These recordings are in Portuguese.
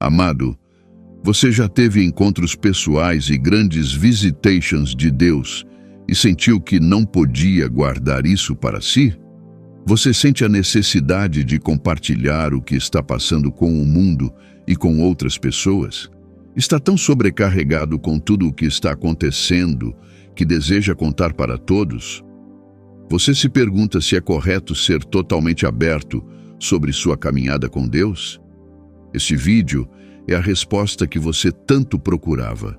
Amado, você já teve encontros pessoais e grandes visitations de Deus e sentiu que não podia guardar isso para si? Você sente a necessidade de compartilhar o que está passando com o mundo e com outras pessoas? Está tão sobrecarregado com tudo o que está acontecendo que deseja contar para todos? Você se pergunta se é correto ser totalmente aberto sobre sua caminhada com Deus? Este vídeo é a resposta que você tanto procurava.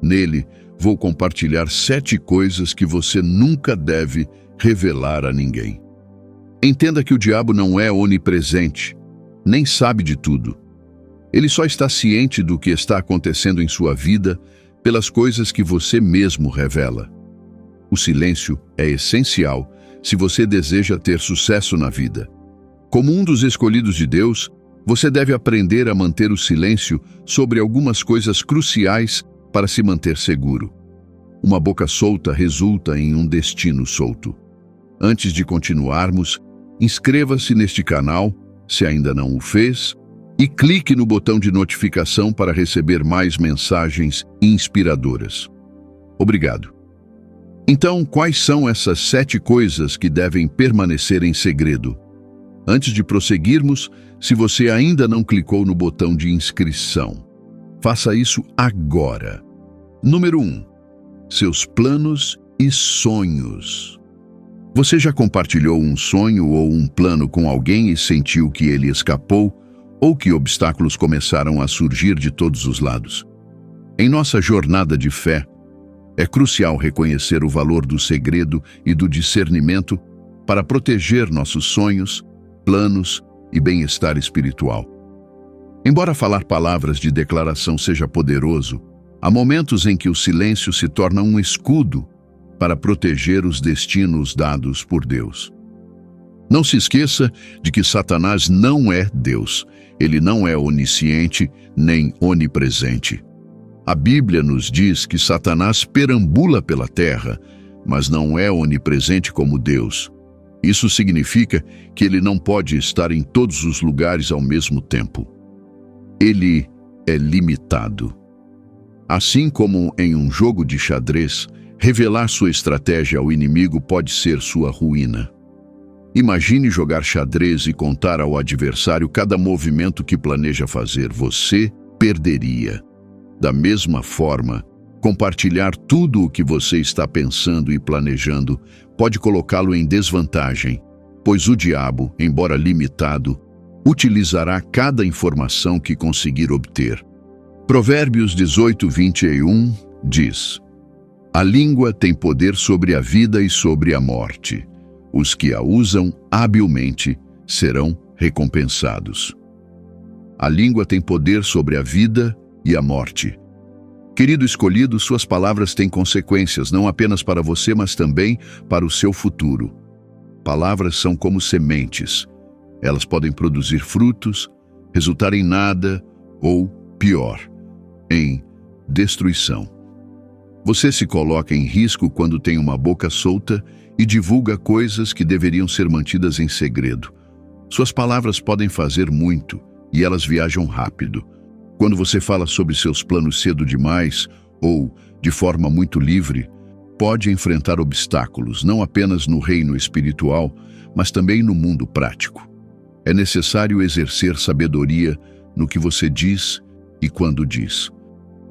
Nele, vou compartilhar 7 coisas que você nunca deve revelar a ninguém. Entenda que o diabo não é onipresente, nem sabe de tudo. Ele só está ciente do que está acontecendo em sua vida pelas coisas que você mesmo revela. O silêncio é essencial se você deseja ter sucesso na vida. Como um dos escolhidos de Deus, você deve aprender a manter o silêncio sobre algumas coisas cruciais para se manter seguro. Uma boca solta resulta em um destino solto. Antes de continuarmos, inscreva-se neste canal, se ainda não o fez, e clique no botão de notificação para receber mais mensagens inspiradoras. Obrigado. Então, quais são essas 7 coisas que devem permanecer em segredo? Antes de prosseguirmos, se você ainda não clicou no botão de inscrição, faça isso agora. Número 1. Seus planos e sonhos. Você já compartilhou um sonho ou um plano com alguém e sentiu que ele escapou ou que obstáculos começaram a surgir de todos os lados? Em nossa jornada de fé, é crucial reconhecer o valor do segredo e do discernimento para proteger nossos sonhos, planos e bem-estar espiritual. Embora falar palavras de declaração seja poderoso, há momentos em que o silêncio se torna um escudo para proteger os destinos dados por Deus. Não se esqueça de que Satanás não é Deus. Ele não é onisciente nem onipresente. A Bíblia nos diz que Satanás perambula pela terra, mas não é onipresente como Deus. Isso significa que ele não pode estar em todos os lugares ao mesmo tempo. Ele é limitado. Assim como em um jogo de xadrez, revelar sua estratégia ao inimigo pode ser sua ruína. Imagine jogar xadrez e contar ao adversário cada movimento que planeja fazer. Você perderia. Da mesma forma, compartilhar tudo o que você está pensando e planejando pode colocá-lo em desvantagem, pois o diabo, embora limitado, utilizará cada informação que conseguir obter. Provérbios 18:21 diz: A língua tem poder sobre a vida e sobre a morte. Os que a usam habilmente serão recompensados. A língua tem poder sobre a vida e a morte. Querido escolhido, suas palavras têm consequências, não apenas para você, mas também para o seu futuro. Palavras são como sementes. Elas podem produzir frutos, resultar em nada ou, pior, em destruição. Você se coloca em risco quando tem uma boca solta e divulga coisas que deveriam ser mantidas em segredo. Suas palavras podem fazer muito e elas viajam rápido. Quando você fala sobre seus planos cedo demais ou de forma muito livre, pode enfrentar obstáculos, não apenas no reino espiritual, mas também no mundo prático. É necessário exercer sabedoria no que você diz e quando diz.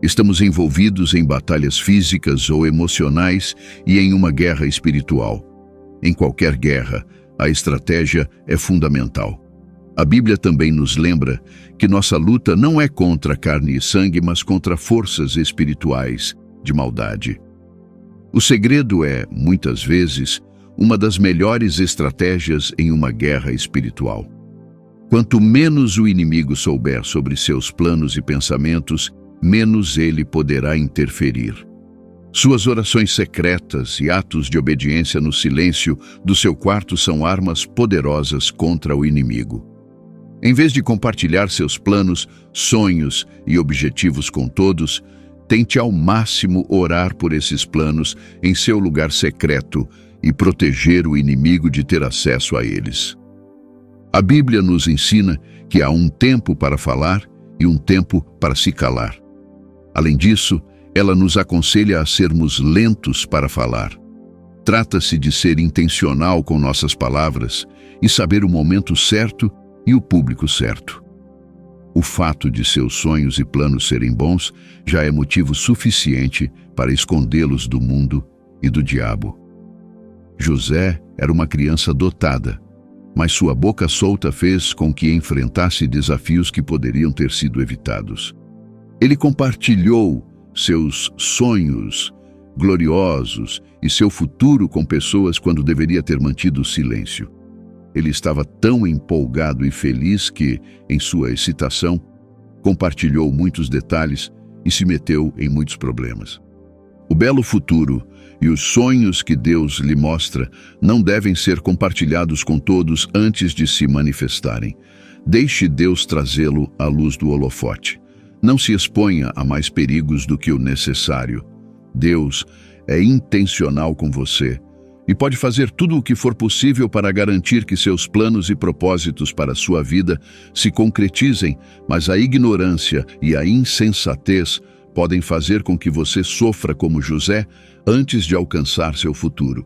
Estamos envolvidos em batalhas físicas ou emocionais e em uma guerra espiritual. Em qualquer guerra, a estratégia é fundamental. A Bíblia também nos lembra que nossa luta não é contra carne e sangue, mas contra forças espirituais de maldade. O segredo é, muitas vezes, uma das melhores estratégias em uma guerra espiritual. Quanto menos o inimigo souber sobre seus planos e pensamentos, menos ele poderá interferir. Suas orações secretas e atos de obediência no silêncio do seu quarto são armas poderosas contra o inimigo. Em vez de compartilhar seus planos, sonhos e objetivos com todos, tente ao máximo orar por esses planos em seu lugar secreto e proteger o inimigo de ter acesso a eles. A Bíblia nos ensina que há um tempo para falar e um tempo para se calar. Além disso, ela nos aconselha a sermos lentos para falar. Trata-se de ser intencional com nossas palavras e saber o momento certo e o público certo. O fato de seus sonhos e planos serem bons já é motivo suficiente para escondê-los do mundo e do diabo. José era uma criança dotada, mas sua boca solta fez com que enfrentasse desafios que poderiam ter sido evitados. Ele compartilhou seus sonhos gloriosos e seu futuro com pessoas quando deveria ter mantido silêncio. Ele estava tão empolgado e feliz que, em sua excitação, compartilhou muitos detalhes e se meteu em muitos problemas. O belo futuro e os sonhos que Deus lhe mostra não devem ser compartilhados com todos antes de se manifestarem. Deixe Deus trazê-lo à luz do holofote. Não se exponha a mais perigos do que o necessário. Deus é intencional com você e pode fazer tudo o que for possível para garantir que seus planos e propósitos para a sua vida se concretizem, mas a ignorância e a insensatez podem fazer com que você sofra como José antes de alcançar seu futuro.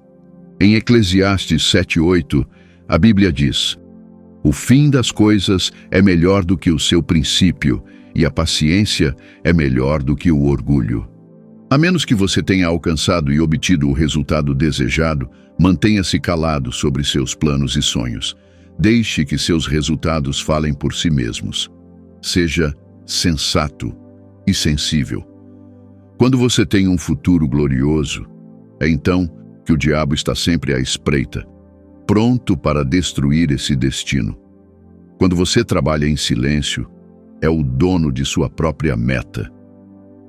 Em Eclesiastes 7:8, a Bíblia diz: "O fim das coisas é melhor do que o seu princípio, e a paciência é melhor do que o orgulho." A menos que você tenha alcançado e obtido o resultado desejado, mantenha-se calado sobre seus planos e sonhos. Deixe que seus resultados falem por si mesmos. Seja sensato e sensível. Quando você tem um futuro glorioso, é então que o diabo está sempre à espreita, pronto para destruir esse destino. Quando você trabalha em silêncio, é o dono de sua própria meta.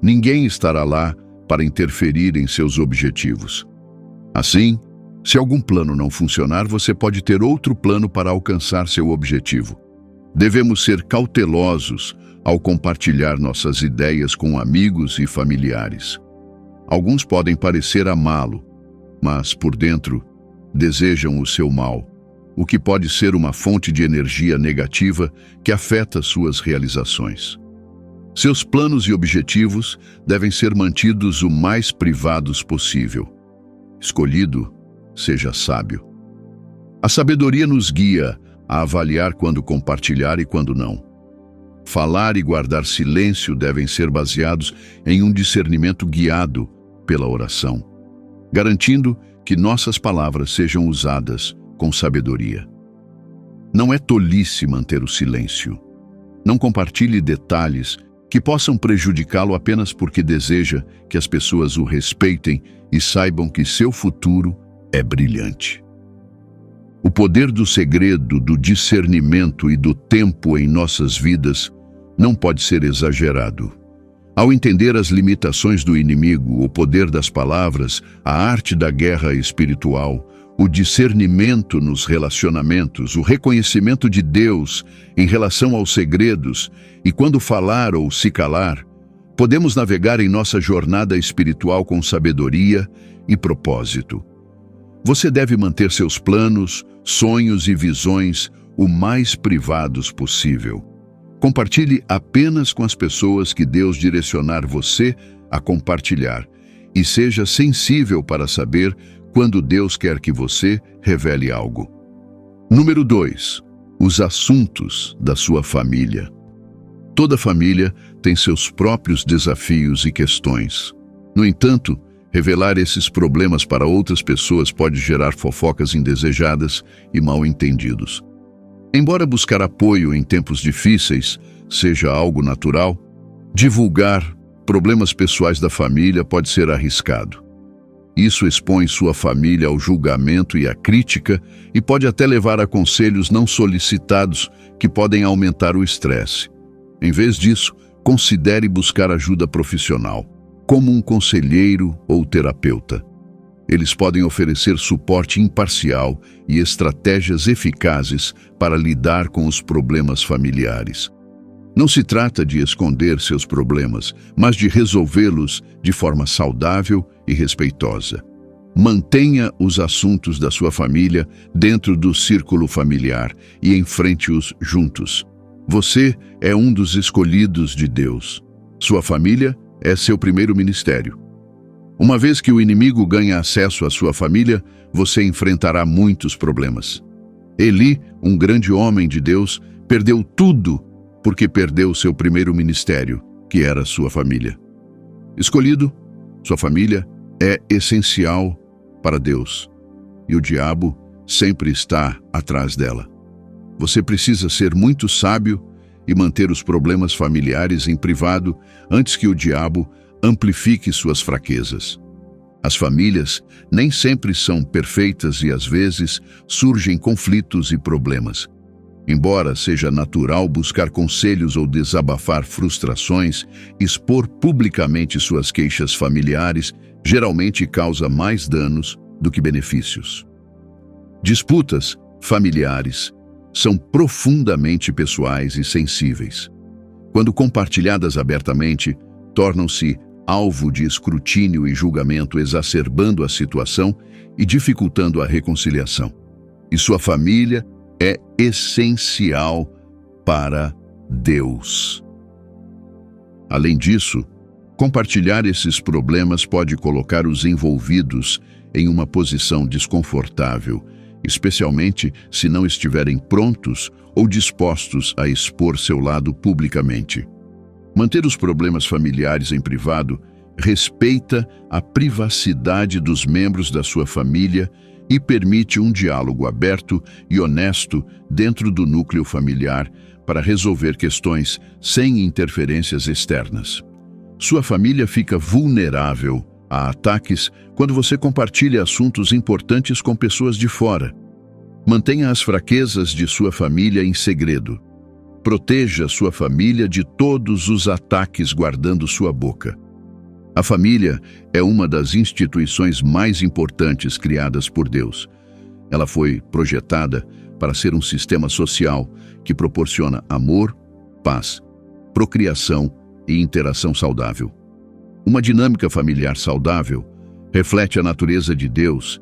Ninguém estará lá para interferir em seus objetivos. Assim, se algum plano não funcionar, você pode ter outro plano para alcançar seu objetivo. Devemos ser cautelosos ao compartilhar nossas ideias com amigos e familiares. Alguns podem parecer amá-lo, mas por dentro desejam o seu mal, o que pode ser uma fonte de energia negativa que afeta suas realizações. Seus planos e objetivos devem ser mantidos o mais privados possível. Escolhido, seja sábio. A sabedoria nos guia a avaliar quando compartilhar e quando não. Falar e guardar silêncio devem ser baseados em um discernimento guiado pela oração, garantindo que nossas palavras sejam usadas com sabedoria. Não é tolice manter o silêncio. Não compartilhe detalhes que possam prejudicá-lo apenas porque deseja que as pessoas o respeitem e saibam que seu futuro é brilhante. O poder do segredo, do discernimento e do tempo em nossas vidas não pode ser exagerado. Ao entender as limitações do inimigo, o poder das palavras, a arte da guerra espiritual, o discernimento nos relacionamentos, o reconhecimento de Deus em relação aos segredos e quando falar ou se calar, podemos navegar em nossa jornada espiritual com sabedoria e propósito. Você deve manter seus planos, sonhos e visões o mais privados possível. Compartilhe apenas com as pessoas que Deus direcionar você a compartilhar e seja sensível para saber quando Deus quer que você revele algo. Número 2. Os assuntos da sua família. Toda família tem seus próprios desafios e questões. No entanto, revelar esses problemas para outras pessoas pode gerar fofocas indesejadas e mal-entendidos. Embora buscar apoio em tempos difíceis seja algo natural, divulgar problemas pessoais da família pode ser arriscado. Isso expõe sua família ao julgamento e à crítica e pode até levar a conselhos não solicitados que podem aumentar o estresse. Em vez disso, considere buscar ajuda profissional, como um conselheiro ou terapeuta. Eles podem oferecer suporte imparcial e estratégias eficazes para lidar com os problemas familiares. Não se trata de esconder seus problemas, mas de resolvê-los de forma saudável e respeitosa. Mantenha os assuntos da sua família dentro do círculo familiar e enfrente-os juntos. Você é um dos escolhidos de Deus. Sua família é seu primeiro ministério. Uma vez que o inimigo ganha acesso à sua família, você enfrentará muitos problemas. Eli, um grande homem de Deus, perdeu tudo porque perdeu seu primeiro ministério, que era sua família. Escolhido, sua família é essencial para Deus, e o diabo sempre está atrás dela. Você precisa ser muito sábio e manter os problemas familiares em privado antes que o diabo amplifique suas fraquezas. As famílias nem sempre são perfeitas e às vezes surgem conflitos e problemas. Embora seja natural buscar conselhos ou desabafar frustrações, expor publicamente suas queixas familiares geralmente causa mais danos do que benefícios. Disputas familiares são profundamente pessoais e sensíveis. Quando compartilhadas abertamente, tornam-se alvo de escrutínio e julgamento, exacerbando a situação e dificultando a reconciliação. E sua família é essencial para Deus. Além disso, compartilhar esses problemas pode colocar os envolvidos em uma posição desconfortável, especialmente se não estiverem prontos ou dispostos a expor seu lado publicamente. Manter os problemas familiares em privado respeita a privacidade dos membros da sua família e permite um diálogo aberto e honesto dentro do núcleo familiar para resolver questões sem interferências externas. Sua família fica vulnerável a ataques quando você compartilha assuntos importantes com pessoas de fora. Mantenha as fraquezas de sua família em segredo. Proteja sua família de todos os ataques guardando sua boca. A família é uma das instituições mais importantes criadas por Deus. Ela foi projetada para ser um sistema social que proporciona amor, paz, procriação e interação saudável. Uma dinâmica familiar saudável reflete a natureza de Deus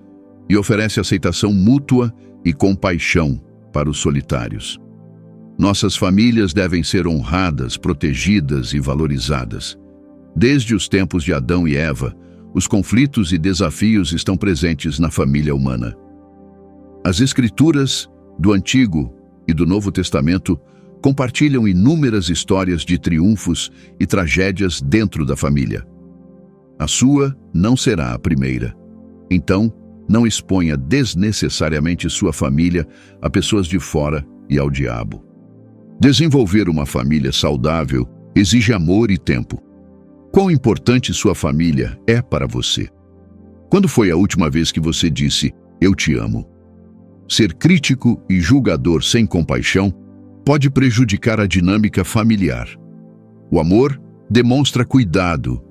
e oferece aceitação mútua e compaixão para os solitários. Nossas famílias devem ser honradas, protegidas e valorizadas. Desde os tempos de Adão e Eva, os conflitos e desafios estão presentes na família humana. As Escrituras do Antigo e do Novo Testamento compartilham inúmeras histórias de triunfos e tragédias dentro da família. A sua não será a primeira. Então, não exponha desnecessariamente sua família a pessoas de fora e ao diabo. Desenvolver uma família saudável exige amor e tempo. Quão importante sua família é para você? Quando foi a última vez que você disse, "Eu te amo"? Ser crítico e julgador sem compaixão pode prejudicar a dinâmica familiar. O amor demonstra cuidado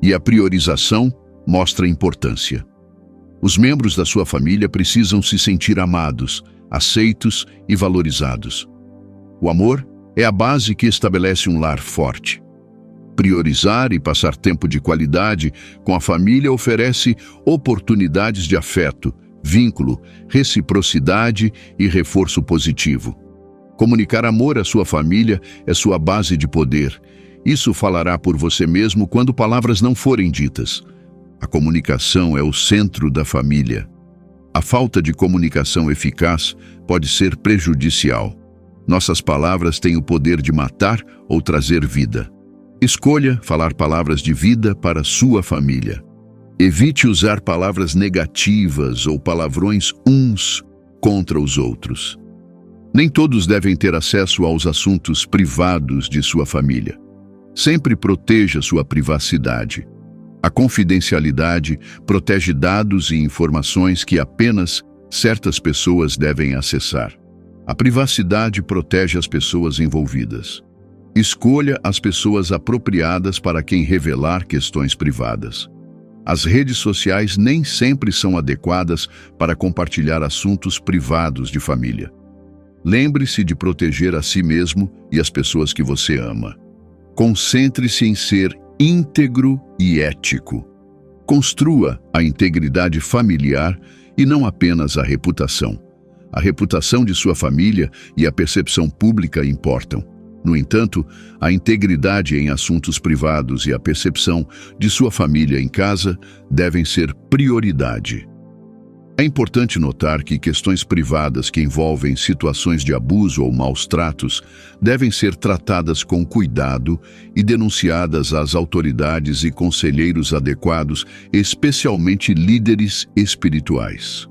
e a priorização mostra importância. Os membros da sua família precisam se sentir amados, aceitos e valorizados. O amor é a base que estabelece um lar forte. Priorizar e passar tempo de qualidade com a família oferece oportunidades de afeto, vínculo, reciprocidade e reforço positivo. Comunicar amor à sua família é sua base de poder. Isso falará por você mesmo quando palavras não forem ditas. A comunicação é o centro da família. A falta de comunicação eficaz pode ser prejudicial. Nossas palavras têm o poder de matar ou trazer vida. Escolha falar palavras de vida para sua família. Evite usar palavras negativas ou palavrões uns contra os outros. Nem todos devem ter acesso aos assuntos privados de sua família. Sempre proteja sua privacidade. A confidencialidade protege dados e informações que apenas certas pessoas devem acessar. A privacidade protege as pessoas envolvidas. Escolha as pessoas apropriadas para quem revelar questões privadas. As redes sociais nem sempre são adequadas para compartilhar assuntos privados de família. Lembre-se de proteger a si mesmo e as pessoas que você ama. Concentre-se em ser íntegro e ético. Construa a integridade familiar e não apenas a reputação. A reputação de sua família e a percepção pública importam. No entanto, a integridade em assuntos privados e a percepção de sua família em casa devem ser prioridade. É importante notar que questões privadas que envolvem situações de abuso ou maus tratos devem ser tratadas com cuidado e denunciadas às autoridades e conselheiros adequados, especialmente líderes espirituais.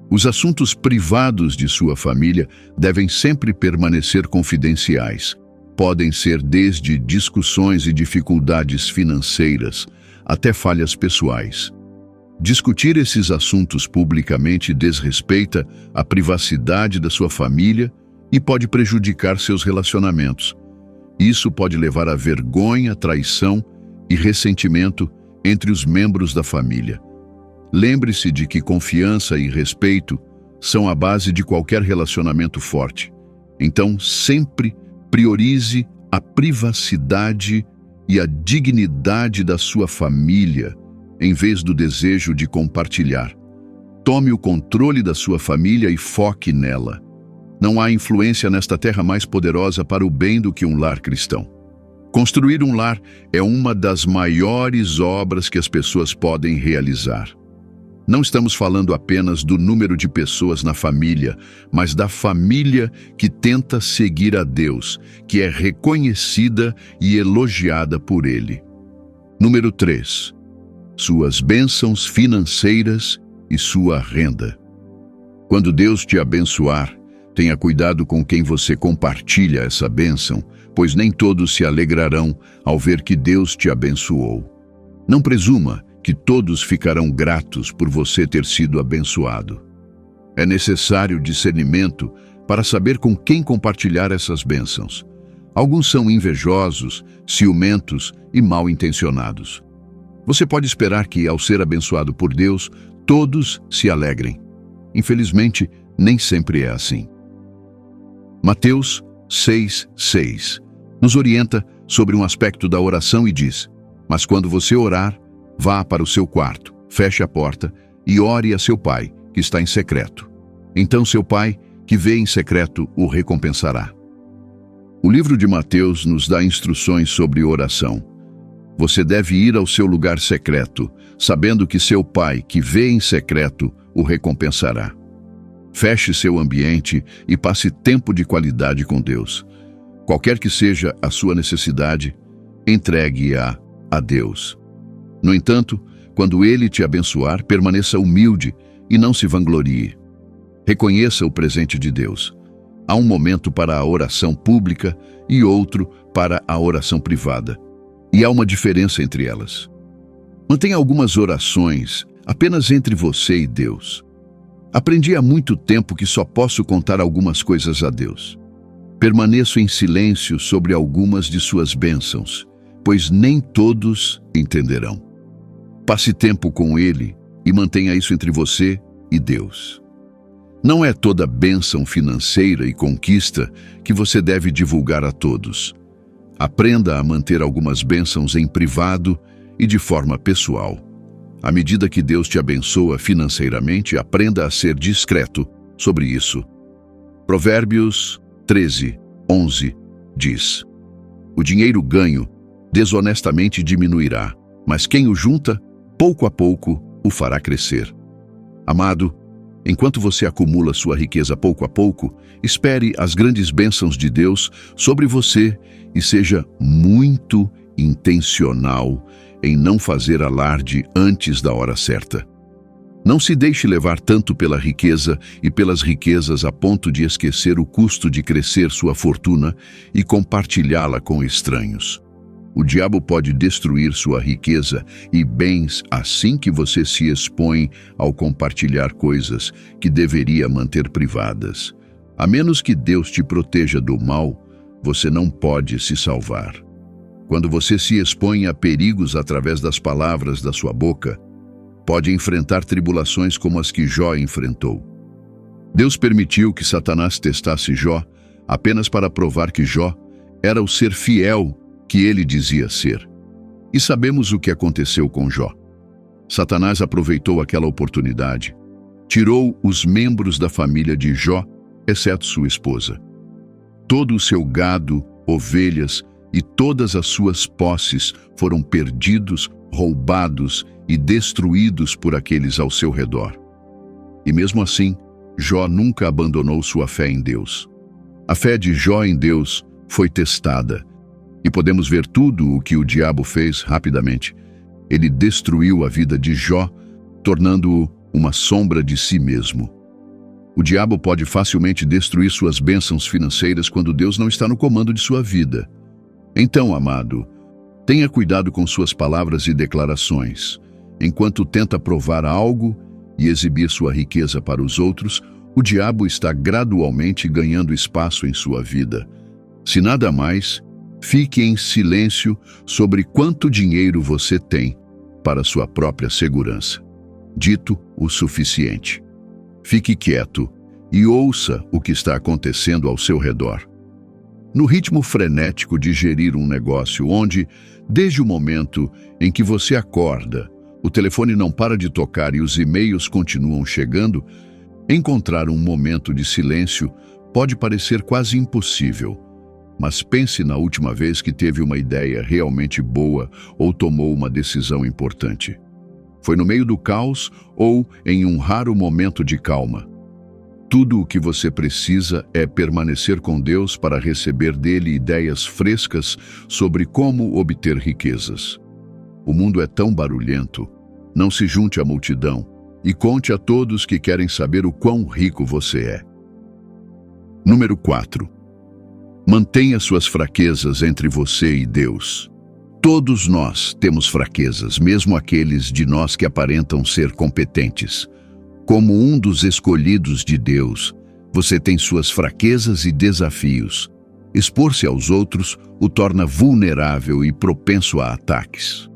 Os assuntos privados de sua família devem sempre permanecer confidenciais. Podem ser desde discussões e dificuldades financeiras até falhas pessoais. Discutir esses assuntos publicamente desrespeita a privacidade da sua família e pode prejudicar seus relacionamentos. Isso pode levar a vergonha, traição e ressentimento entre os membros da família. Lembre-se de que confiança e respeito são a base de qualquer relacionamento forte. Então, sempre priorize a privacidade e a dignidade da sua família, em vez do desejo de compartilhar. Tome o controle da sua família e foque nela. Não há influência nesta terra mais poderosa para o bem do que um lar cristão. Construir um lar é uma das maiores obras que as pessoas podem realizar. Não estamos falando apenas do número de pessoas na família, mas da família que tenta seguir a Deus, que é reconhecida e elogiada por Ele. Número 3. Suas bênçãos financeiras e sua renda. Quando Deus te abençoar, tenha cuidado com quem você compartilha essa bênção, pois nem todos se alegrarão ao ver que Deus te abençoou. Não presuma que todos ficarão gratos por você ter sido abençoado. É necessário discernimento para saber com quem compartilhar essas bênçãos. Alguns são invejosos, ciumentos e mal intencionados. Você pode esperar que, ao ser abençoado por Deus, todos se alegrem. Infelizmente, nem sempre é assim. Mateus 6:6 nos orienta sobre um aspecto da oração e diz: "Mas quando você orar, vá para o seu quarto, feche a porta e ore a seu pai, que está em secreto. Então seu pai, que vê em secreto, o recompensará." O livro de Mateus nos dá instruções sobre oração. Você deve ir ao seu lugar secreto, sabendo que seu pai, que vê em secreto, o recompensará. Feche seu ambiente e passe tempo de qualidade com Deus. Qualquer que seja a sua necessidade, entregue-a a Deus. No entanto, quando Ele te abençoar, permaneça humilde e não se vanglorie. Reconheça o presente de Deus. Há um momento para a oração pública e outro para a oração privada. E há uma diferença entre elas. Mantenha algumas orações apenas entre você e Deus. Aprendi há muito tempo que só posso contar algumas coisas a Deus. Permaneço em silêncio sobre algumas de suas bênçãos, pois nem todos entenderão. Passe tempo com Ele e mantenha isso entre você e Deus. Não é toda bênção financeira e conquista que você deve divulgar a todos. Aprenda a manter algumas bênçãos em privado e de forma pessoal. À medida que Deus te abençoa financeiramente, aprenda a ser discreto sobre isso. Provérbios 13:11 diz: "O dinheiro ganho desonestamente diminuirá, mas quem o junta, pouco a pouco o fará crescer." Amado, enquanto você acumula sua riqueza pouco a pouco, espere as grandes bênçãos de Deus sobre você e seja muito intencional em não fazer alarde antes da hora certa. Não se deixe levar tanto pela riqueza e pelas riquezas a ponto de esquecer o custo de crescer sua fortuna e compartilhá-la com estranhos. O diabo pode destruir sua riqueza e bens assim que você se expõe ao compartilhar coisas que deveria manter privadas. A menos que Deus te proteja do mal, você não pode se salvar. Quando você se expõe a perigos através das palavras da sua boca, pode enfrentar tribulações como as que Jó enfrentou. Deus permitiu que Satanás testasse Jó apenas para provar que Jó era o ser fiel que ele dizia ser. E sabemos o que aconteceu com Jó. Satanás aproveitou aquela oportunidade, tirou os membros da família de Jó, exceto sua esposa. Todo o seu gado ovelhas e todas as suas posses foram perdidos, roubados e destruídos por aqueles ao seu redor. E mesmo assim, Jó nunca abandonou sua fé em Deus. A fé de Jó em Deus foi testada, e podemos ver tudo o que o diabo fez rapidamente. Ele destruiu a vida de Jó, tornando-o uma sombra de si mesmo. O diabo pode facilmente destruir suas bênçãos financeiras quando Deus não está no comando de sua vida. Então, amado, tenha cuidado com suas palavras e declarações. Enquanto tenta provar algo e exibir sua riqueza para os outros, o diabo está gradualmente ganhando espaço em sua vida. Se nada mais, fique em silêncio sobre quanto dinheiro você tem para sua própria segurança. Dito o suficiente. Fique quieto e ouça o que está acontecendo ao seu redor. No ritmo frenético de gerir um negócio onde, desde o momento em que você acorda, o telefone não para de tocar e os e-mails continuam chegando, encontrar um momento de silêncio pode parecer quase impossível. Mas pense na última vez que teve uma ideia realmente boa ou tomou uma decisão importante. Foi no meio do caos ou em um raro momento de calma. Tudo o que você precisa é permanecer com Deus para receber dele ideias frescas sobre como obter riquezas. O mundo é tão barulhento. Não se junte à multidão e conte a todos que querem saber o quão rico você é. Número 4. Mantenha suas fraquezas entre você e Deus. Todos nós temos fraquezas, mesmo aqueles de nós que aparentam ser competentes. Como um dos escolhidos de Deus, você tem suas fraquezas e desafios. Expor-se aos outros o torna vulnerável e propenso a ataques.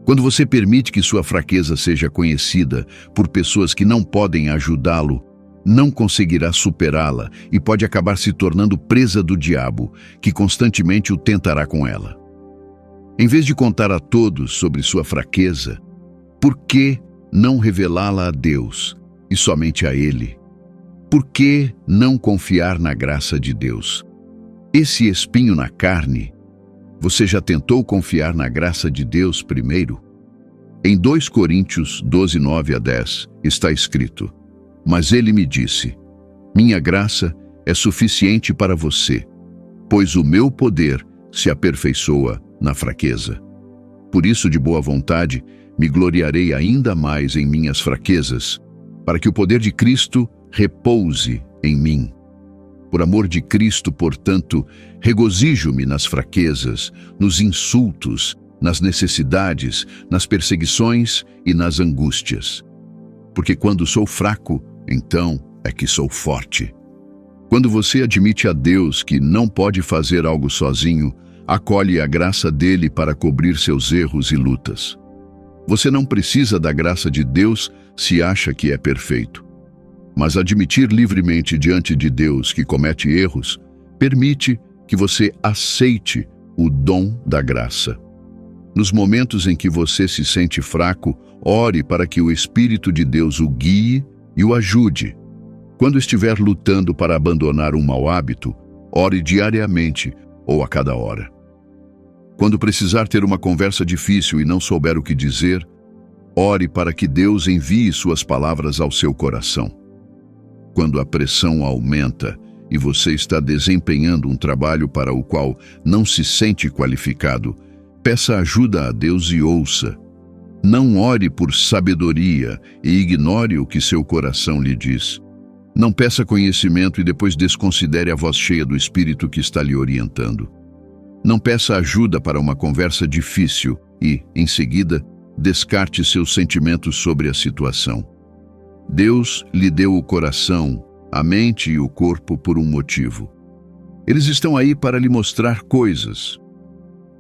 Quando você permite que sua fraqueza seja conhecida por pessoas que não podem ajudá-lo, não conseguirá superá-la e pode acabar se tornando presa do diabo, que constantemente o tentará com ela. Em vez de contar a todos sobre sua fraqueza, por que não revelá-la a Deus e somente a Ele? Por que não confiar na graça de Deus? Esse espinho na carne, você já tentou confiar na graça de Deus primeiro? Em 2 Coríntios 12, 9 a 10, está escrito: Mas ele me disse, minha graça é suficiente para você, pois o meu poder se aperfeiçoa na fraqueza. Por isso, de boa vontade, me gloriarei ainda mais em minhas fraquezas, para que o poder de Cristo repouse em mim. Por amor de Cristo, portanto, regozijo-me nas fraquezas, nos insultos, nas necessidades, nas perseguições e nas angústias. Porque quando sou fraco, então é que sou forte. Quando você admite a Deus que não pode fazer algo sozinho, acolhe a graça dele para cobrir seus erros e lutas. Você não precisa da graça de Deus se acha que é perfeito. Mas admitir livremente diante de Deus que comete erros permite que você aceite o dom da graça. Nos momentos em que você se sente fraco, ore para que o Espírito de Deus o guie e o ajude. Quando estiver lutando para abandonar um mau hábito, ore diariamente ou a cada hora. Quando precisar ter uma conversa difícil e não souber o que dizer, ore para que Deus envie suas palavras ao seu coração. Quando a pressão aumenta e você está desempenhando um trabalho para o qual não se sente qualificado, peça ajuda a Deus e ouça. Não ore por sabedoria e ignore o que seu coração lhe diz. Não peça conhecimento e depois desconsidere a voz cheia do Espírito que está lhe orientando. Não peça ajuda para uma conversa difícil e, em seguida, descarte seus sentimentos sobre a situação. Deus lhe deu o coração, a mente e o corpo por um motivo. Eles estão aí para lhe mostrar coisas.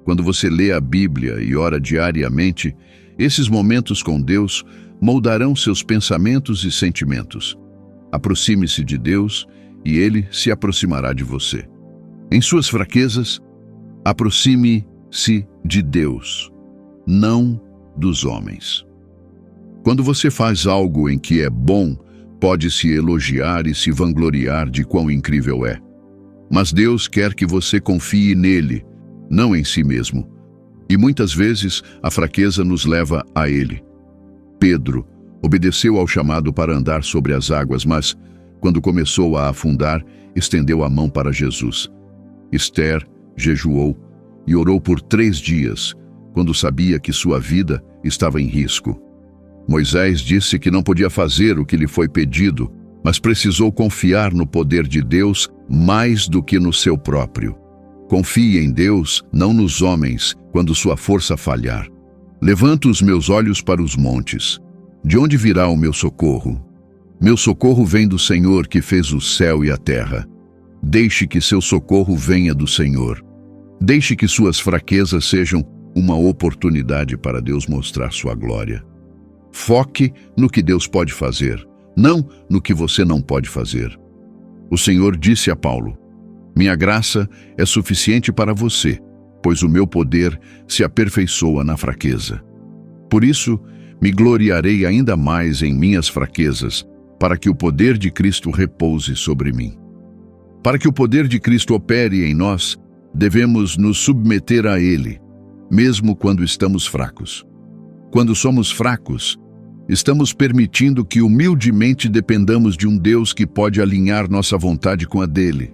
Quando você lê a Bíblia e ora diariamente, esses momentos com Deus moldarão seus pensamentos e sentimentos. Aproxime-se de Deus e Ele se aproximará de você. Em suas fraquezas, aproxime-se de Deus, não dos homens. Quando você faz algo em que é bom, pode se elogiar e se vangloriar de quão incrível é. Mas Deus quer que você confie nele, não em si mesmo. E muitas vezes a fraqueza nos leva a ele. Pedro obedeceu ao chamado para andar sobre as águas, mas, quando começou a afundar, estendeu a mão para Jesus. Esther jejuou e orou por 3 dias, quando sabia que sua vida estava em risco. Moisés disse que não podia fazer o que lhe foi pedido, mas precisou confiar no poder de Deus mais do que no seu próprio. Confie em Deus, não nos homens, quando sua força falhar. Levanto os meus olhos para os montes. De onde virá o meu socorro? Meu socorro vem do Senhor, que fez o céu e a terra. Deixe que seu socorro venha do Senhor. Deixe que suas fraquezas sejam uma oportunidade para Deus mostrar sua glória. Foque no que Deus pode fazer, não no que você não pode fazer. O Senhor disse a Paulo: minha graça é suficiente para você, pois o meu poder se aperfeiçoa na fraqueza. Por isso, me gloriarei ainda mais em minhas fraquezas, para que o poder de Cristo repouse sobre mim. Para que o poder de Cristo opere em nós, devemos nos submeter a Ele, mesmo quando estamos fracos. Quando somos fracos, estamos permitindo que humildemente dependamos de um Deus que pode alinhar nossa vontade com a dele.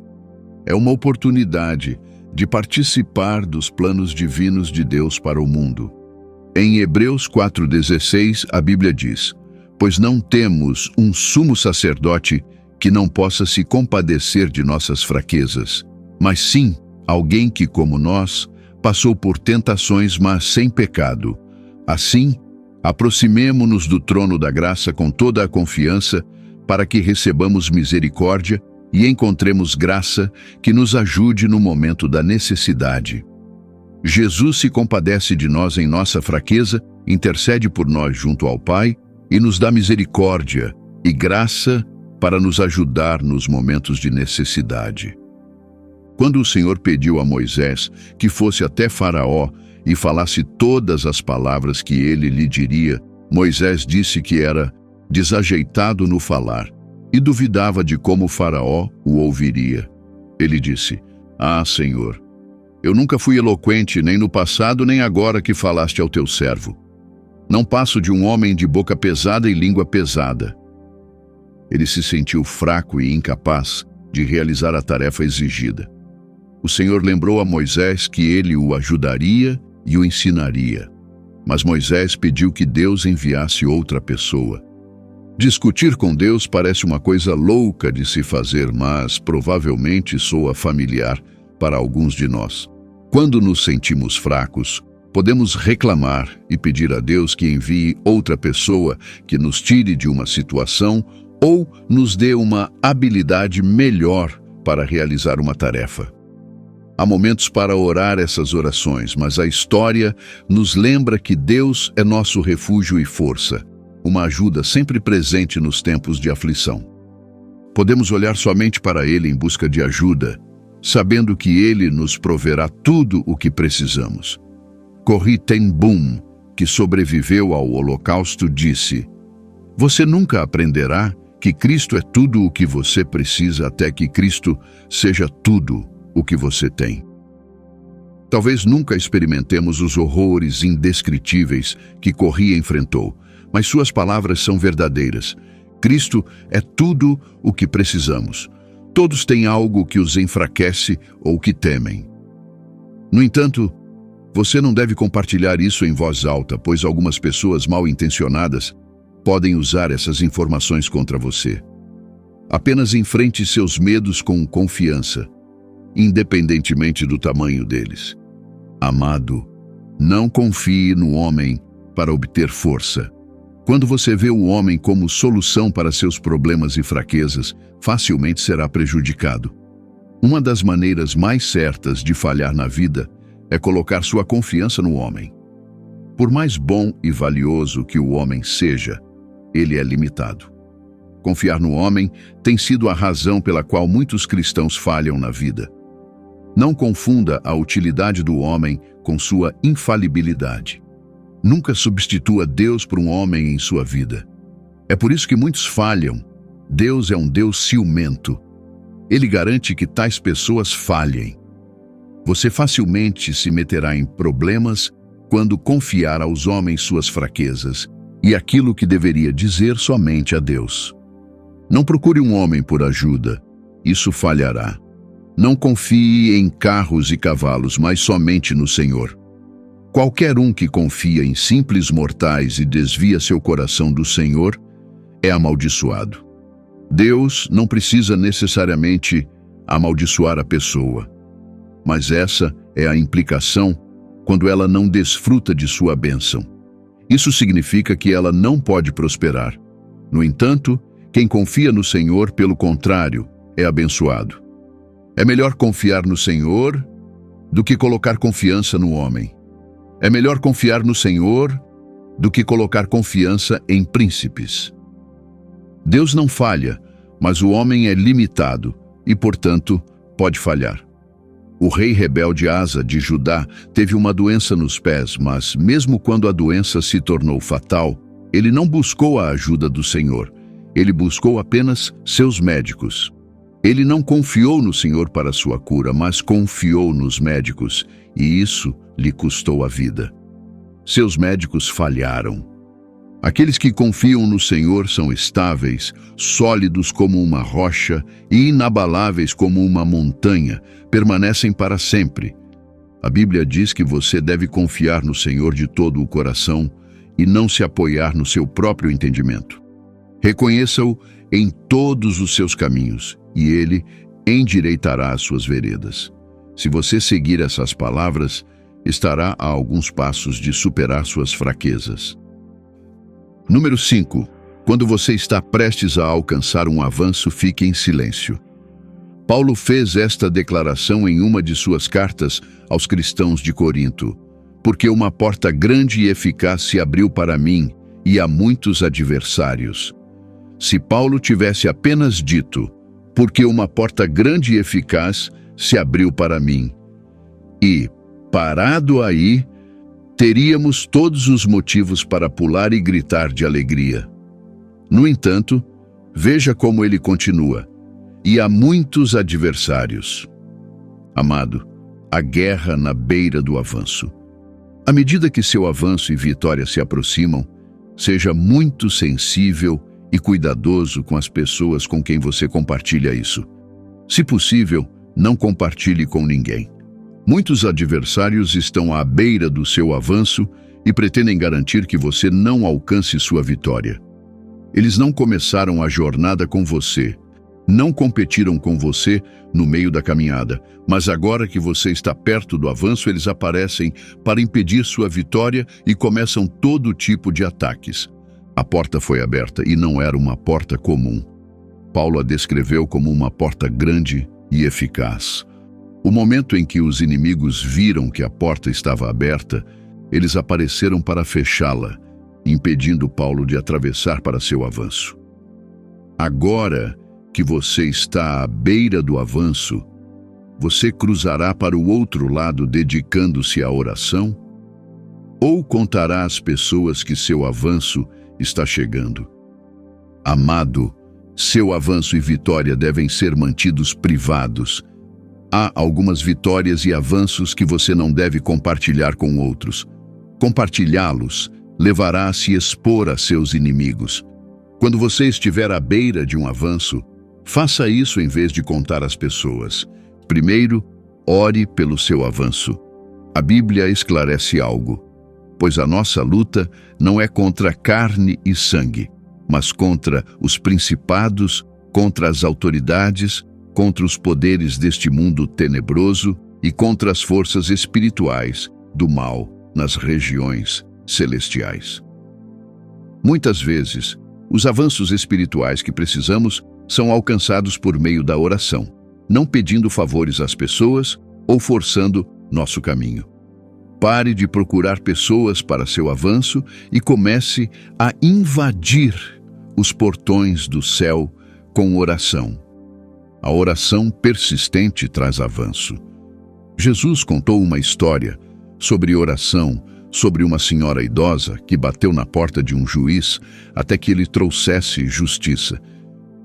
É uma oportunidade de participar dos planos divinos de Deus para o mundo. Em Hebreus 4,16, a Bíblia diz: pois não temos um sumo sacerdote que não possa se compadecer de nossas fraquezas, mas sim alguém que, como nós, passou por tentações, mas sem pecado. Assim, aproximemo-nos do trono da graça com toda a confiança, para que recebamos misericórdia e encontremos graça que nos ajude no momento da necessidade. Jesus se compadece de nós em nossa fraqueza, intercede por nós junto ao Pai e nos dá misericórdia e graça para nos ajudar nos momentos de necessidade. Quando o Senhor pediu a Moisés que fosse até Faraó e falasse todas as palavras que ele lhe diria, Moisés disse que era desajeitado no falar e duvidava de como Faraó o ouviria. Ele disse: ah, Senhor, eu nunca fui eloquente nem no passado nem agora que falaste ao teu servo. Não passo de um homem de boca pesada e língua pesada. Ele se sentiu fraco e incapaz de realizar a tarefa exigida. O Senhor lembrou a Moisés que ele o ajudaria e o ensinaria. Mas Moisés pediu que Deus enviasse outra pessoa. Discutir com Deus parece uma coisa louca de se fazer, mas provavelmente soa familiar para alguns de nós. Quando nos sentimos fracos, podemos reclamar e pedir a Deus que envie outra pessoa que nos tire de uma situação ou nos dê uma habilidade melhor para realizar uma tarefa. Há momentos para orar essas orações, mas a história nos lembra que Deus é nosso refúgio e força, uma ajuda sempre presente nos tempos de aflição. Podemos olhar somente para Ele em busca de ajuda, sabendo que Ele nos proverá tudo o que precisamos. Corrie ten Boom, que sobreviveu ao Holocausto, disse: você nunca aprenderá que Cristo é tudo o que você precisa até que Cristo seja tudo o que você tem. Talvez nunca experimentemos os horrores indescritíveis que Corrie enfrentou, mas suas palavras são verdadeiras. Cristo é tudo o que precisamos. Todos têm algo que os enfraquece ou que temem. No entanto, você não deve compartilhar isso em voz alta, pois algumas pessoas mal intencionadas podem usar essas informações contra você. Apenas enfrente seus medos com confiança, independentemente do tamanho deles. Amado, não confie no homem para obter força. Quando você vê o homem como solução para seus problemas e fraquezas, facilmente será prejudicado. Uma das maneiras mais certas de falhar na vida é colocar sua confiança no homem. Por mais bom e valioso que o homem seja, ele é limitado. Confiar no homem tem sido a razão pela qual muitos cristãos falham na vida. Não confunda a utilidade do homem com sua infalibilidade. Nunca substitua Deus por um homem em sua vida. É por isso que muitos falham. Deus é um Deus ciumento. Ele garante que tais pessoas falhem. Você facilmente se meterá em problemas quando confiar aos homens suas fraquezas e aquilo que deveria dizer somente a Deus. Não procure um homem por ajuda, isso falhará. Não confie em carros e cavalos, mas somente no Senhor. Qualquer um que confia em simples mortais e desvia seu coração do Senhor é amaldiçoado. Deus não precisa necessariamente amaldiçoar a pessoa, mas essa é a implicação quando ela não desfruta de sua bênção. Isso significa que ela não pode prosperar. No entanto, quem confia no Senhor, pelo contrário, é abençoado. É melhor confiar no Senhor do que colocar confiança no homem. É melhor confiar no Senhor do que colocar confiança em príncipes. Deus não falha, mas o homem é limitado e, portanto, pode falhar. O rei rebelde Asa de Judá teve uma doença nos pés, mas mesmo quando a doença se tornou fatal, ele não buscou a ajuda do Senhor. Ele buscou apenas seus médicos. Ele não confiou no Senhor para sua cura, mas confiou nos médicos, e isso lhe custou a vida. Seus médicos falharam. Aqueles que confiam no Senhor são estáveis, sólidos como uma rocha e inabaláveis como uma montanha, permanecem para sempre. A Bíblia diz que você deve confiar no Senhor de todo o coração e não se apoiar no seu próprio entendimento. Reconheça-o em todos os seus caminhos, e ele endireitará as suas veredas. Se você seguir essas palavras, estará a alguns passos de superar suas fraquezas. Número 5. Quando você está prestes a alcançar um avanço, fique em silêncio. Paulo fez esta declaração em uma de suas cartas aos cristãos de Corinto: porque uma porta grande e eficaz se abriu para mim, e há muitos adversários. Se Paulo tivesse apenas dito: porque uma porta grande e eficaz se abriu para mim, e parado aí, teríamos todos os motivos para pular e gritar de alegria. No entanto, veja como ele continua: e há muitos adversários. Amado, a guerra na beira do avanço. À medida que seu avanço e vitória se aproximam, seja muito sensível e cuidadoso com as pessoas com quem você compartilha isso. Se possível, não compartilhe com ninguém. Muitos adversários estão à beira do seu avanço e pretendem garantir que você não alcance sua vitória. Eles não começaram a jornada com você, não competiram com você no meio da caminhada, mas agora que você está perto do avanço, eles aparecem para impedir sua vitória e começam todo tipo de ataques. A porta foi aberta e não era uma porta comum. Paulo a descreveu como uma porta grande e eficaz. O momento em que os inimigos viram que a porta estava aberta, eles apareceram para fechá-la, impedindo Paulo de atravessar para seu avanço. Agora que você está à beira do avanço, você cruzará para o outro lado dedicando-se à oração? Ou contará às pessoas que seu avanço está chegando? Amado, seu avanço e vitória devem ser mantidos privados. Há algumas vitórias e avanços que você não deve compartilhar com outros. Compartilhá-los levará a se expor a seus inimigos. Quando você estiver à beira de um avanço, faça isso em vez de contar às pessoas. Primeiro, ore pelo seu avanço. A Bíblia esclarece algo, pois a nossa luta não é contra carne e sangue, mas contra os principados, contra as autoridades, contra os poderes deste mundo tenebroso e contra as forças espirituais do mal nas regiões celestiais. Muitas vezes, os avanços espirituais que precisamos são alcançados por meio da oração, não pedindo favores às pessoas ou forçando nosso caminho. Pare de procurar pessoas para seu avanço e comece a invadir os portões do céu com oração. A oração persistente traz avanço. Jesus contou uma história sobre oração, sobre uma senhora idosa que bateu na porta de um juiz até que ele trouxesse justiça.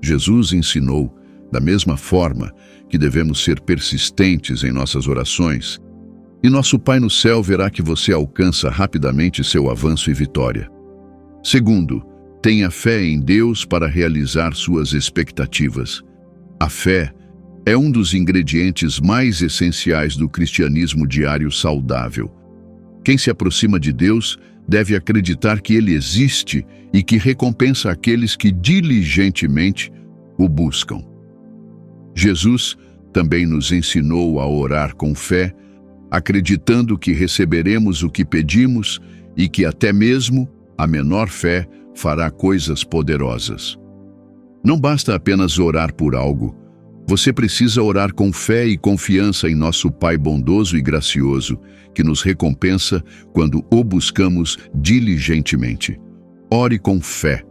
Jesus ensinou: Da mesma forma que devemos ser persistentes em nossas orações, e nosso Pai no céu verá que você alcança rapidamente seu avanço e vitória. Segundo, tenha fé em Deus para realizar suas expectativas. A fé é um dos ingredientes mais essenciais do cristianismo diário saudável. Quem se aproxima de Deus deve acreditar que Ele existe e que recompensa aqueles que diligentemente o buscam. Jesus também nos ensinou a orar com fé, acreditando que receberemos o que pedimos e que até mesmo a menor fé fará coisas poderosas. Não basta apenas orar por algo. Você precisa orar com fé e confiança em nosso Pai bondoso e gracioso, que nos recompensa quando o buscamos diligentemente. Ore com fé,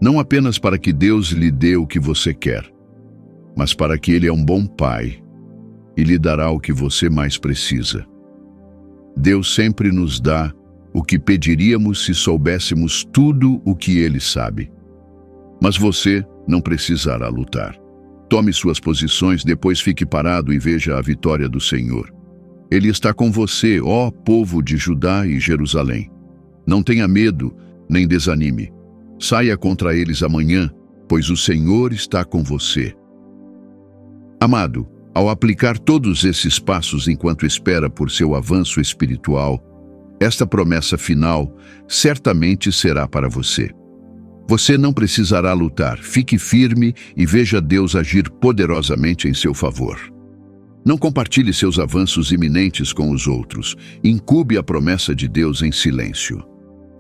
não apenas para que Deus lhe dê o que você quer, mas para que Ele é um bom Pai e lhe dará o que você mais precisa. Deus sempre nos dá o que pediríamos se soubéssemos tudo o que Ele sabe. Mas você não precisará lutar. Tome suas posições, depois fique parado e veja a vitória do Senhor. Ele está com você, ó povo de Judá e Jerusalém. Não tenha medo, nem desanime. Saia contra eles amanhã, pois o Senhor está com você. Amado, ao aplicar todos esses passos enquanto espera por seu avanço espiritual, esta promessa final certamente será para você. Você não precisará lutar, fique firme e veja Deus agir poderosamente em seu favor. Não compartilhe seus avanços iminentes com os outros, incube a promessa de Deus em silêncio.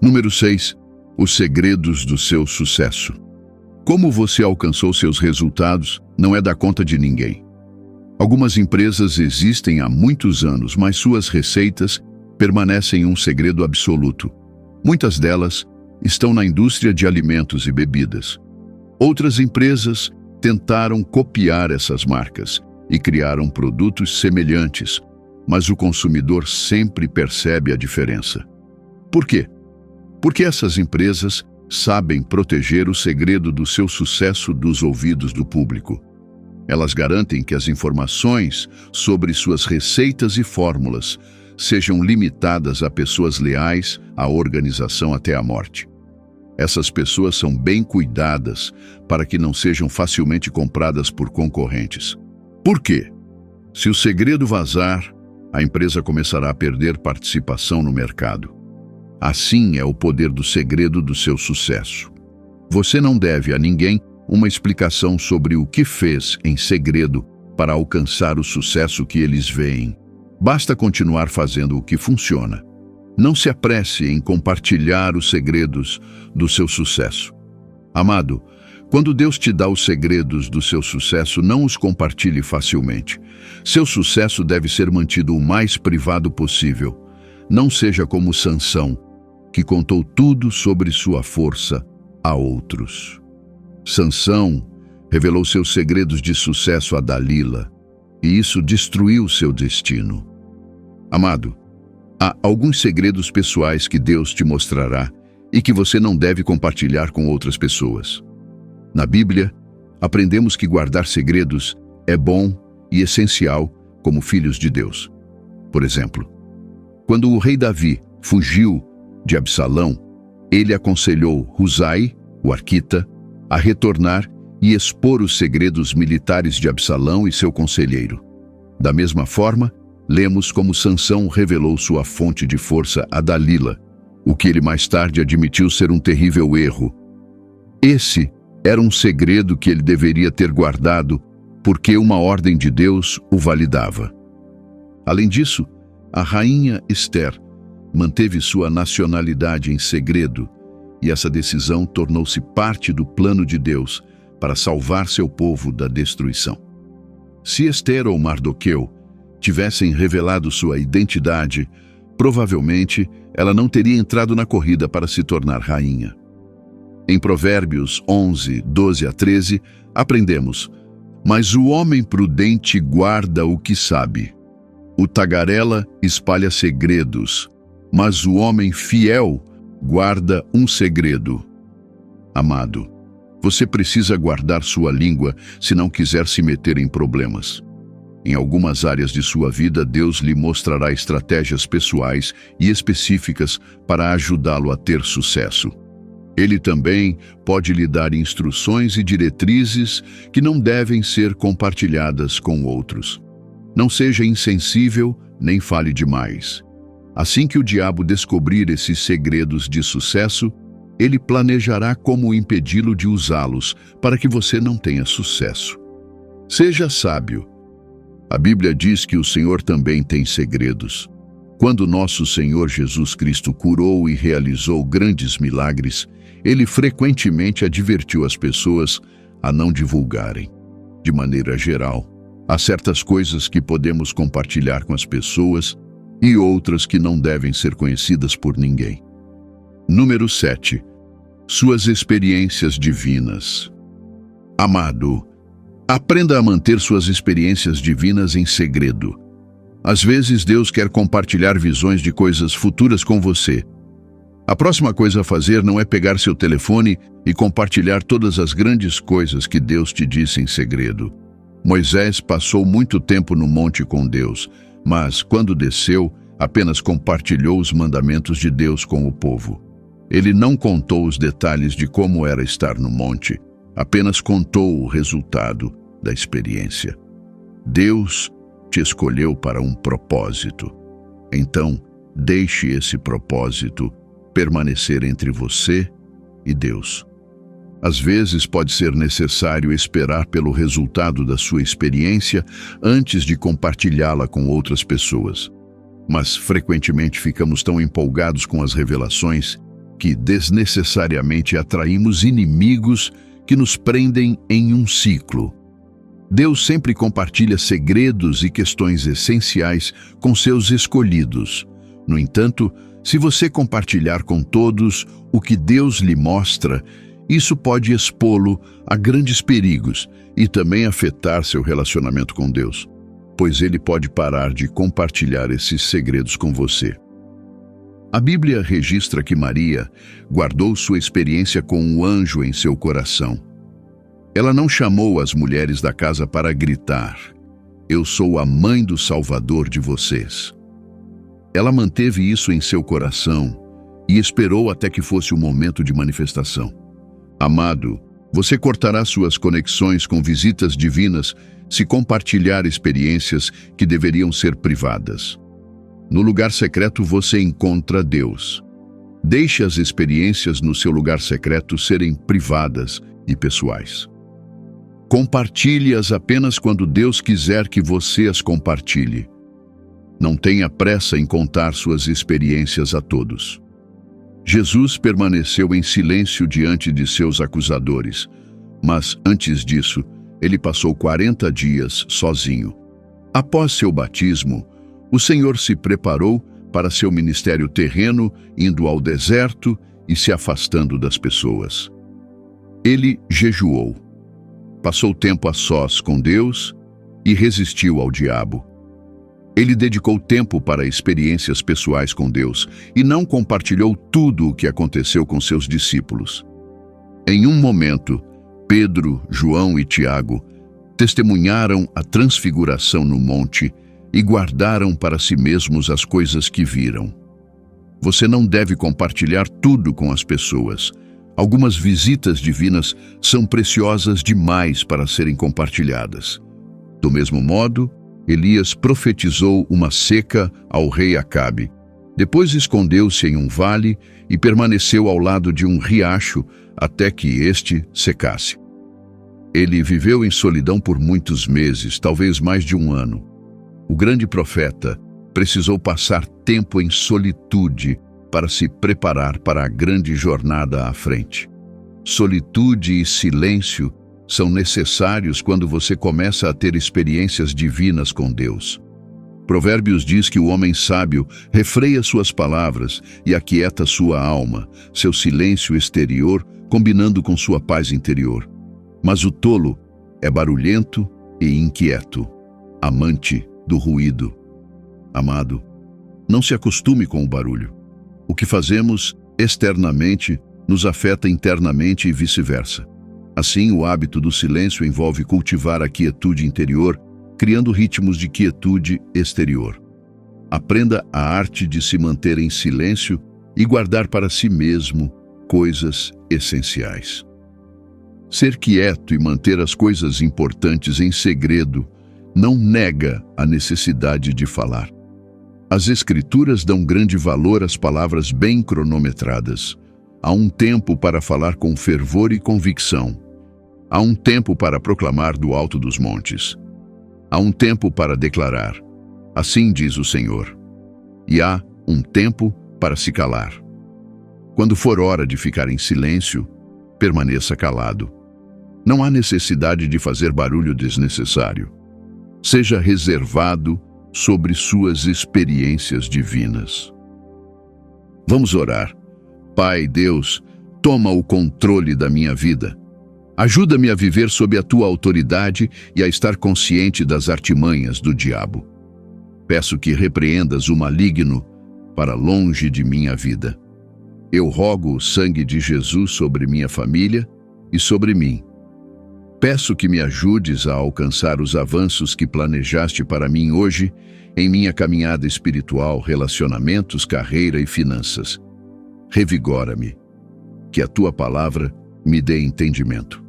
Número 6. Os segredos do seu sucesso. Como você alcançou seus resultados não é da conta de ninguém. Algumas empresas existem há muitos anos, mas suas receitas permanecem um segredo absoluto. Muitas delas estão na indústria de alimentos e bebidas. Outras empresas tentaram copiar essas marcas e criaram produtos semelhantes, mas o consumidor sempre percebe a diferença. Por quê? Porque essas empresas sabem proteger o segredo do seu sucesso dos ouvidos do público. Elas garantem que as informações sobre suas receitas e fórmulas sejam limitadas a pessoas leais à organização até a morte. Essas pessoas são bem cuidadas para que não sejam facilmente compradas por concorrentes. Por quê? Se o segredo vazar, a empresa começará a perder participação no mercado. Assim é o poder do segredo do seu sucesso. Você não deve a ninguém uma explicação sobre o que fez em segredo para alcançar o sucesso que eles veem. Basta continuar fazendo o que funciona. Não se apresse em compartilhar os segredos do seu sucesso. Amado, quando Deus te dá os segredos do seu sucesso, não os compartilhe facilmente. Seu sucesso deve ser mantido o mais privado possível. Não seja como Sansão, que contou tudo sobre sua força a outros. Sansão revelou seus segredos de sucesso a Dalila, e isso destruiu seu destino. Amado, há alguns segredos pessoais que Deus te mostrará e que você não deve compartilhar com outras pessoas. Na Bíblia, aprendemos que guardar segredos é bom e essencial como filhos de Deus. Por exemplo, quando o rei Davi fugiu de Absalão, ele aconselhou Husai, o arquita, a retornar e expor os segredos militares de Absalão e seu conselheiro. Da mesma forma, lemos como Sansão revelou sua fonte de força a Dalila, o que ele mais tarde admitiu ser um terrível erro. Esse era um segredo que ele deveria ter guardado, porque uma ordem de Deus o validava. Além disso, a rainha Esther manteve sua nacionalidade em segredo, e essa decisão tornou-se parte do plano de Deus para salvar seu povo da destruição. Se Esther ou Mardoqueu tivessem revelado sua identidade, provavelmente ela não teria entrado na corrida para se tornar rainha. Em Provérbios 11, 12 a 13, aprendemos: mas o homem prudente guarda o que sabe. O tagarela espalha segredos, mas o homem fiel guarda um segredo. Amado, Você precisa guardar sua língua se não quiser se meter em problemas. Em algumas áreas de sua vida, Deus lhe mostrará estratégias pessoais e específicas para ajudá-lo a ter sucesso. Ele também pode lhe dar instruções e diretrizes que não devem ser compartilhadas com outros. Não seja insensível, nem fale demais. Assim que o diabo descobrir esses segredos de sucesso, ele planejará como impedi-lo de usá-los para que você não tenha sucesso. Seja sábio. A Bíblia diz que o Senhor também tem segredos. Quando nosso Senhor Jesus Cristo curou e realizou grandes milagres, ele frequentemente advertiu as pessoas a não divulgarem. De maneira geral, há certas coisas que podemos compartilhar com as pessoas e outras que não devem ser conhecidas por ninguém. Número 7. Suas experiências divinas. Amado, aprenda a manter suas experiências divinas em segredo. Às vezes, Deus quer compartilhar visões de coisas futuras com você. A próxima coisa a fazer não é pegar seu telefone e compartilhar todas as grandes coisas que Deus te disse em segredo. Moisés passou muito tempo no monte com Deus, mas, quando desceu, apenas compartilhou os mandamentos de Deus com o povo. Ele não contou os detalhes de como era estar no monte, apenas contou o resultado da experiência. Deus te escolheu para um propósito. Então, deixe esse propósito permanecer entre você e Deus. Às vezes pode ser necessário esperar pelo resultado da sua experiência antes de compartilhá-la com outras pessoas. Mas frequentemente ficamos tão empolgados com as revelações que desnecessariamente atraímos inimigos que nos prendem em um ciclo. Deus sempre compartilha segredos e questões essenciais com seus escolhidos. No entanto, se você compartilhar com todos o que Deus lhe mostra, isso pode expô-lo a grandes perigos e também afetar seu relacionamento com Deus, pois ele pode parar de compartilhar esses segredos com você. A Bíblia registra que Maria guardou sua experiência com um anjo em seu coração. Ela não chamou as mulheres da casa para gritar: "Eu sou a mãe do Salvador de vocês." Ela manteve isso em seu coração e esperou até que fosse o momento de manifestação. Amado, você cortará suas conexões com visitas divinas se compartilhar experiências que deveriam ser privadas. No lugar secreto você encontra Deus. Deixe as experiências no seu lugar secreto serem privadas e pessoais. Compartilhe-as apenas quando Deus quiser que você as compartilhe. Não tenha pressa em contar suas experiências a todos. Jesus permaneceu em silêncio diante de seus acusadores, mas antes disso, ele passou 40 dias sozinho. Após seu batismo, o Senhor se preparou para seu ministério terreno, indo ao deserto e se afastando das pessoas. Ele jejuou, passou tempo a sós com Deus e resistiu ao diabo. Ele dedicou tempo para experiências pessoais com Deus e não compartilhou tudo o que aconteceu com seus discípulos. Em um momento, Pedro, João e Tiago testemunharam a transfiguração no monte e guardaram para si mesmos as coisas que viram. Você não deve compartilhar tudo com as pessoas. Algumas visitas divinas são preciosas demais para serem compartilhadas. Do mesmo modo, Elias profetizou uma seca ao rei Acabe. Depois escondeu-se em um vale e permaneceu ao lado de um riacho até que este secasse. Ele viveu em solidão por muitos meses, talvez mais de um ano. O grande profeta precisou passar tempo em solitude para se preparar para a grande jornada à frente. Solitude e silêncio são necessários quando você começa a ter experiências divinas com Deus. Provérbios diz que o homem sábio refreia suas palavras e aquieta sua alma, seu silêncio exterior combinando com sua paz interior. Mas o tolo é barulhento e inquieto, amante do ruído. Amado, não se acostume com o barulho. O que fazemos externamente nos afeta internamente e vice-versa. Assim, o hábito do silêncio envolve cultivar a quietude interior, criando ritmos de quietude exterior. Aprenda a arte de se manter em silêncio e guardar para si mesmo coisas essenciais. Ser quieto e manter as coisas importantes em segredo não nega a necessidade de falar. As Escrituras dão grande valor às palavras bem cronometradas. Há um tempo para falar com fervor e convicção. Há um tempo para proclamar do alto dos montes. Há um tempo para declarar: assim diz o Senhor. E há um tempo para se calar. Quando for hora de ficar em silêncio, permaneça calado. Não há necessidade de fazer barulho desnecessário. Seja reservado sobre suas experiências divinas. Vamos orar. Pai Deus, toma o controle da minha vida. Ajuda-me a viver sob a tua autoridade e a estar consciente das artimanhas do diabo. Peço que repreendas o maligno para longe de minha vida. Eu rogo o sangue de Jesus sobre minha família e sobre mim. Peço que me ajudes a alcançar os avanços que planejaste para mim hoje em minha caminhada espiritual, relacionamentos, carreira e finanças. Revigora-me, que a tua palavra me dê entendimento.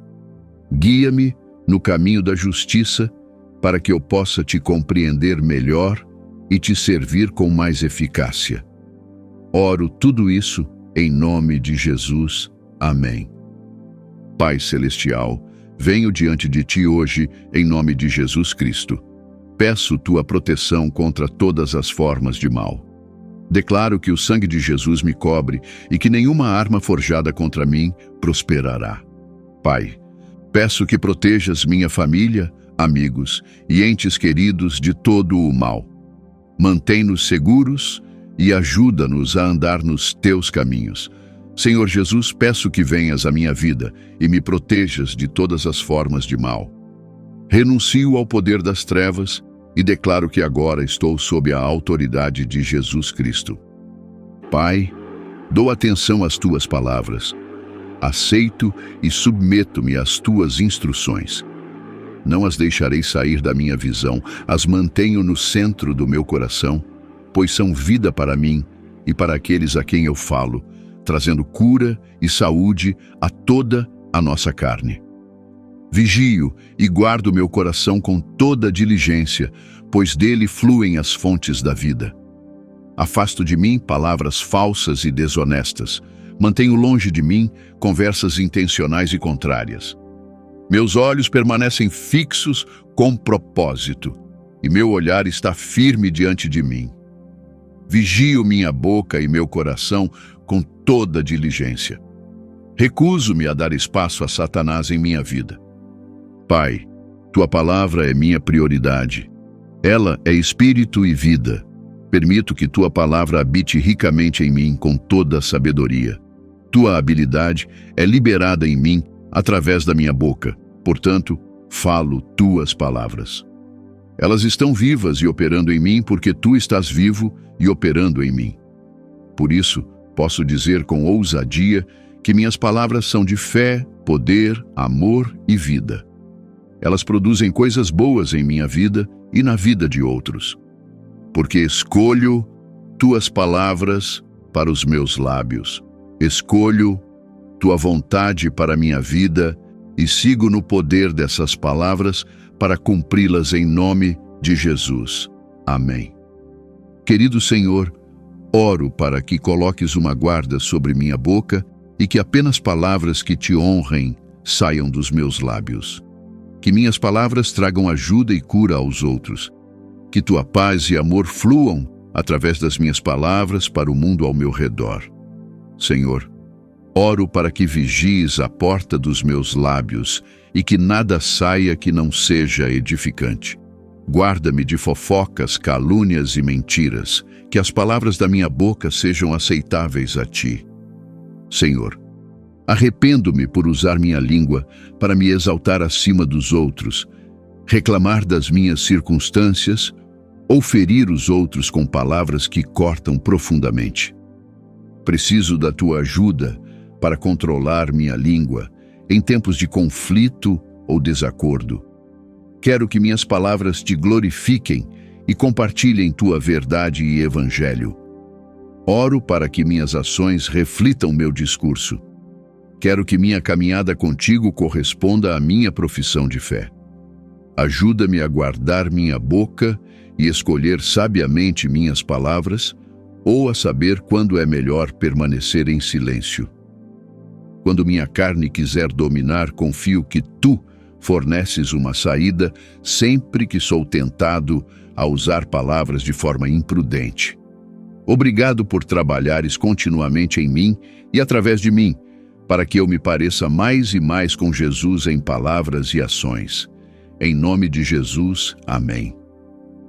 Guia-me no caminho da justiça para que eu possa te compreender melhor e te servir com mais eficácia. Oro tudo isso em nome de Jesus. Amém. Pai Celestial, venho diante de ti hoje em nome de Jesus Cristo. Peço tua proteção contra todas as formas de mal. Declaro que o sangue de Jesus me cobre e que nenhuma arma forjada contra mim prosperará. Pai, peço que protejas minha família, amigos e entes queridos de todo o mal. Mantém-nos seguros e ajuda-nos a andar nos teus caminhos. Senhor Jesus, peço que venhas à minha vida e me protejas de todas as formas de mal. Renuncio ao poder das trevas e declaro que agora estou sob a autoridade de Jesus Cristo. Pai, dou atenção às tuas palavras. Aceito e submeto-me às tuas instruções. Não as deixarei sair da minha visão, as mantenho no centro do meu coração, pois são vida para mim e para aqueles a quem eu falo, trazendo cura e saúde a toda a nossa carne. Vigio e guardo meu coração com toda diligência, pois dele fluem as fontes da vida. Afasto de mim palavras falsas e desonestas. Mantenho longe de mim conversas intencionais e contrárias. Meus olhos permanecem fixos com propósito, e meu olhar está firme diante de mim. Vigio minha boca e meu coração com toda diligência. Recuso-me a dar espaço a Satanás em minha vida. Pai, tua palavra é minha prioridade. Ela é espírito e vida. Permito que tua palavra habite ricamente em mim com toda a sabedoria. Tua habilidade é liberada em mim através da minha boca. Portanto, falo tuas palavras. Elas estão vivas e operando em mim porque tu estás vivo e operando em mim. Por isso, posso dizer com ousadia que minhas palavras são de fé, poder, amor e vida. Elas produzem coisas boas em minha vida e na vida de outros. Porque escolho tuas palavras para os meus lábios. Escolho tua vontade para minha vida e sigo no poder dessas palavras para cumpri-las em nome de Jesus. Amém. Querido Senhor, oro para que coloques uma guarda sobre minha boca e que apenas palavras que te honrem saiam dos meus lábios. Que minhas palavras tragam ajuda e cura aos outros. Que tua paz e amor fluam através das minhas palavras para o mundo ao meu redor. Senhor, oro para que vigies a porta dos meus lábios e que nada saia que não seja edificante. Guarda-me de fofocas, calúnias e mentiras, que as palavras da minha boca sejam aceitáveis a ti. Senhor, arrependo-me por usar minha língua para me exaltar acima dos outros, reclamar das minhas circunstâncias ou ferir os outros com palavras que cortam profundamente. Preciso da tua ajuda para controlar minha língua em tempos de conflito ou desacordo. Quero que minhas palavras te glorifiquem e compartilhem tua verdade e evangelho. Oro para que minhas ações reflitam meu discurso. Quero que minha caminhada contigo corresponda à minha profissão de fé. Ajuda-me a guardar minha boca e escolher sabiamente minhas palavras, ou a saber quando é melhor permanecer em silêncio. Quando minha carne quiser dominar, confio que tu forneces uma saída sempre que sou tentado a usar palavras de forma imprudente. Obrigado por trabalhares continuamente em mim e através de mim, para que eu me pareça mais e mais com Jesus em palavras e ações. Em nome de Jesus, amém.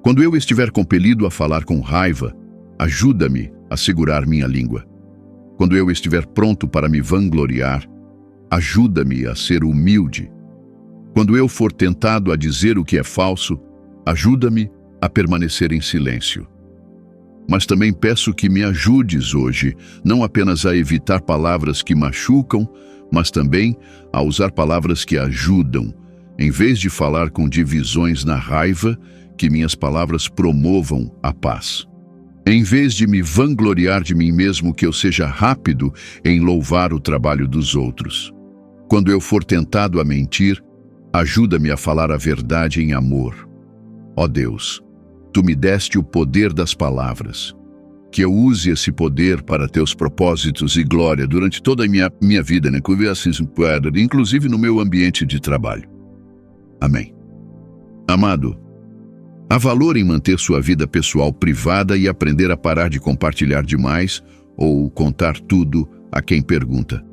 Quando eu estiver compelido a falar com raiva, ajuda-me a segurar minha língua. Quando eu estiver pronto para me vangloriar, ajuda-me a ser humilde. Quando eu for tentado a dizer o que é falso, ajuda-me a permanecer em silêncio. Mas também peço que me ajudes hoje, não apenas a evitar palavras que machucam, mas também a usar palavras que ajudam. Em vez de falar com divisões na raiva, que minhas palavras promovam a paz. Em vez de me vangloriar de mim mesmo, que eu seja rápido em louvar o trabalho dos outros. Quando eu for tentado a mentir, ajuda-me a falar a verdade em amor. Ó Deus, tu me deste o poder das palavras. Que eu use esse poder para teus propósitos e glória durante toda a minha vida, né? Inclusive no meu ambiente de trabalho. Amém. Amado, há valor em manter sua vida pessoal privada e aprender a parar de compartilhar demais ou contar tudo a quem pergunta.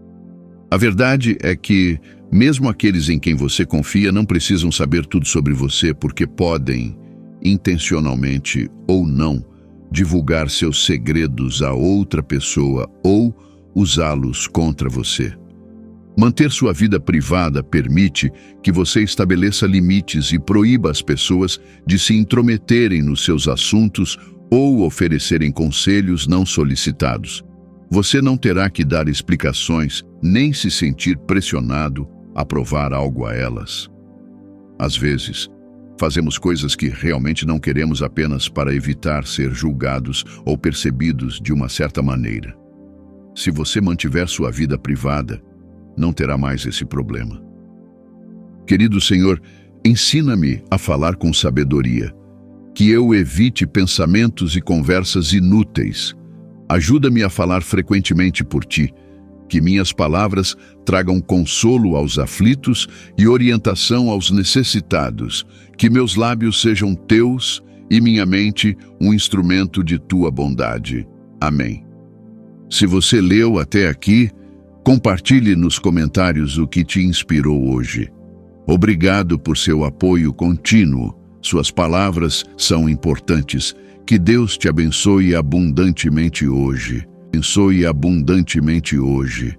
A verdade é que, mesmo aqueles em quem você confia não precisam saber tudo sobre você, porque podem, intencionalmente ou não, divulgar seus segredos a outra pessoa ou usá-los contra você. Manter sua vida privada permite que você estabeleça limites e proíba as pessoas de se intrometerem nos seus assuntos ou oferecerem conselhos não solicitados. Você não terá que dar explicações nem se sentir pressionado a provar algo a elas. Às vezes, fazemos coisas que realmente não queremos apenas para evitar ser julgados ou percebidos de uma certa maneira. Se você mantiver sua vida privada, não terá mais esse problema. Querido Senhor, ensina-me a falar com sabedoria, que eu evite pensamentos e conversas inúteis. Ajuda-me a falar frequentemente por ti, que minhas palavras tragam consolo aos aflitos e orientação aos necessitados, que meus lábios sejam teus e minha mente um instrumento de tua bondade. Amém. Se você leu até aqui, compartilhe nos comentários o que te inspirou hoje. Obrigado por seu apoio contínuo. Suas palavras são importantes. Que Deus te abençoe abundantemente hoje. Abençoe abundantemente hoje.